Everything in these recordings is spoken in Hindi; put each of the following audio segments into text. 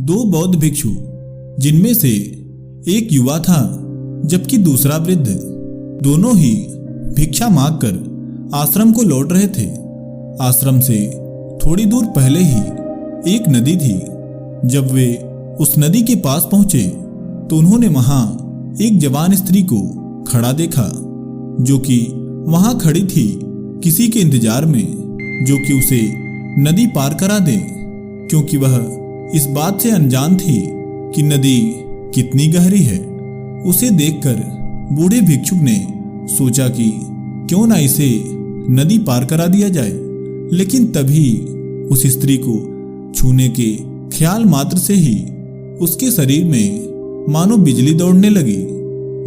दो बौद्ध भिक्षु, जिनमें से एक युवा था जबकि दूसरा वृद्ध, दोनों ही भिक्षा मांगकर आश्रम को लौट रहे थे। आश्रम से थोड़ी दूर पहले ही एक नदी थी। जब वे उस नदी के पास पहुंचे तो उन्होंने वहां एक जवान स्त्री को खड़ा देखा, जो कि वहां खड़ी थी किसी के इंतजार में, जो कि उसे नदी पार करा दे, क्योंकि वह इस बात से अनजान थी कि नदी कितनी गहरी है। उसे देखकर बूढ़े भिक्षुक ने सोचा कि क्यों ना इसे नदी पार करा दिया जाए, लेकिन तभी उस स्त्री को छूने के ख्याल मात्र से ही उसके शरीर में मानो बिजली दौड़ने लगी।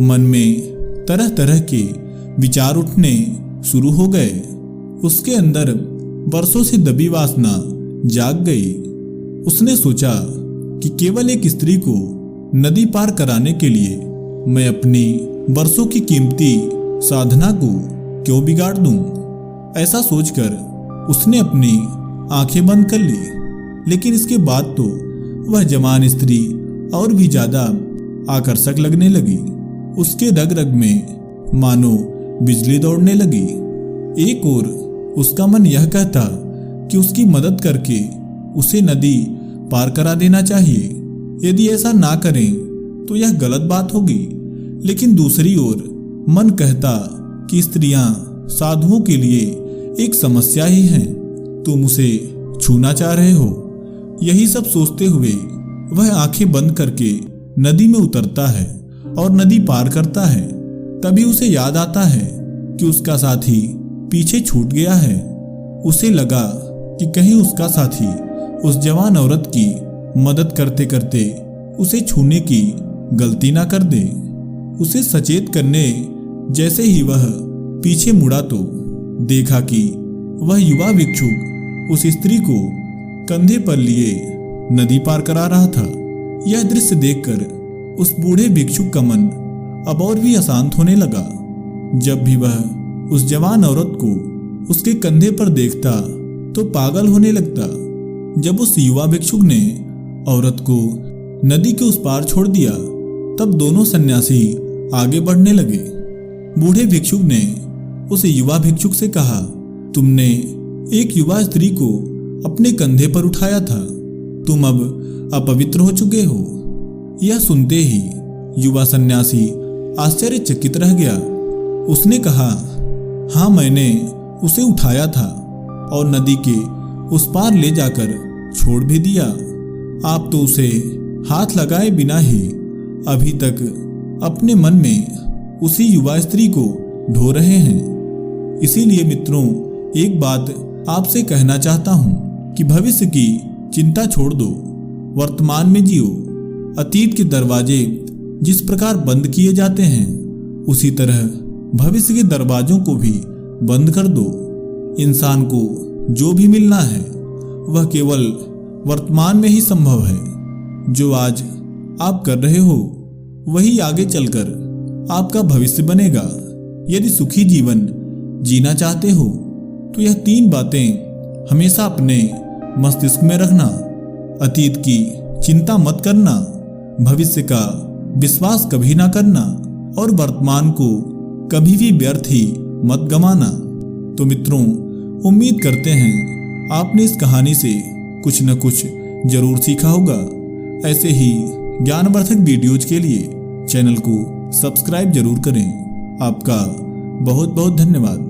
मन में तरह तरह के विचार उठने शुरू हो गए। उसके अंदर बरसों से दबी वासना जाग गई। उसने सोचा कि केवल एक स्त्री को नदी पार कराने के लिए मैं अपनी बरसों की कीमती साधना को क्यों बिगाड़ दूं। ऐसा सोचकर उसने अपनी आंखें बंद कर ली। लेकिन इसके बाद तो वह जवान स्त्री और भी ज्यादा आकर्षक लगने लगी। उसके रग रग में मानो बिजली दौड़ने लगी। एक ओर उसका मन यह कहता कि उसकी मदद करके उसे नदी पार करा देना चाहिए। यदि ऐसा ना करें तो यह गलत बात होगी। लेकिन दूसरी ओर मन कहता कि स्त्रियां साधुओं के लिए एक समस्या ही हैं। तुम उसे छूना चाह रहे हो। यही सब सोचते हुए वह आंखें बंद करके नदी में उतरता है और नदी पार करता है। तभी उसे याद आता है कि उसका साथी पीछे छूट गया है। उसे लगा कि कहीं उसका साथी उस जवान औरत की मदद करते करते उसे छूने की गलती ना कर दे। उसे सचेत करने जैसे ही वह पीछे मुड़ा तो देखा कि वह युवा भिक्षुक उस स्त्री को कंधे पर लिए नदी पार करा रहा था। यह दृश्य देखकर उस बूढ़े भिक्षुक का मन अब और भी अशांत होने लगा। जब भी वह उस जवान औरत को उसके कंधे पर देखता तो पागल होने लगता। जब उस युवा भिक्षुक ने औरत को नदी के उस पार छोड़ दिया तब दोनों सन्यासी आगे बढ़ने लगे। बूढ़े भिक्षुक ने उस युवा भिक्षुक से कहा, तुमने एक युवा स्त्री को अपने कंधे पर उठाया था, तुम अब अपवित्र हो चुके हो। यह सुनते ही युवा सन्यासी आश्चर्यचकित रह गया। उसने कहा, हाँ, मैंने उसे उठाया था और नदी के उस पार ले जाकर छोड़ भी दिया। आप तो उसे हाथ लगाए बिना ही अभी तक अपने मन में उसी युवा स्त्री को ढो रहे हैं। इसीलिए मित्रों, एक बात आपसे कहना चाहता हूं कि भविष्य की चिंता छोड़ दो, वर्तमान में जियो। अतीत के दरवाजे जिस प्रकार बंद किए जाते हैं उसी तरह भविष्य के दरवाजों को भी बंद कर दो। इंसान को जो भी मिलना है वह केवल वर्तमान में ही संभव है। जो आज आप कर रहे हो वही आगे चलकर आपका भविष्य बनेगा। यदि सुखी जीवन जीना चाहते हो तो यह 3 बातें हमेशा अपने मस्तिष्क में रखना। अतीत की चिंता मत करना, भविष्य का विश्वास कभी ना करना और वर्तमान को कभी भी व्यर्थ ही मत गंवाना। तो मित्रों, उम्मीद करते हैं आपने इस कहानी से कुछ न कुछ जरूर सीखा होगा। ऐसे ही ज्ञानवर्धक वीडियोज के लिए चैनल को सब्सक्राइब जरूर करें। आपका बहुत बहुत धन्यवाद।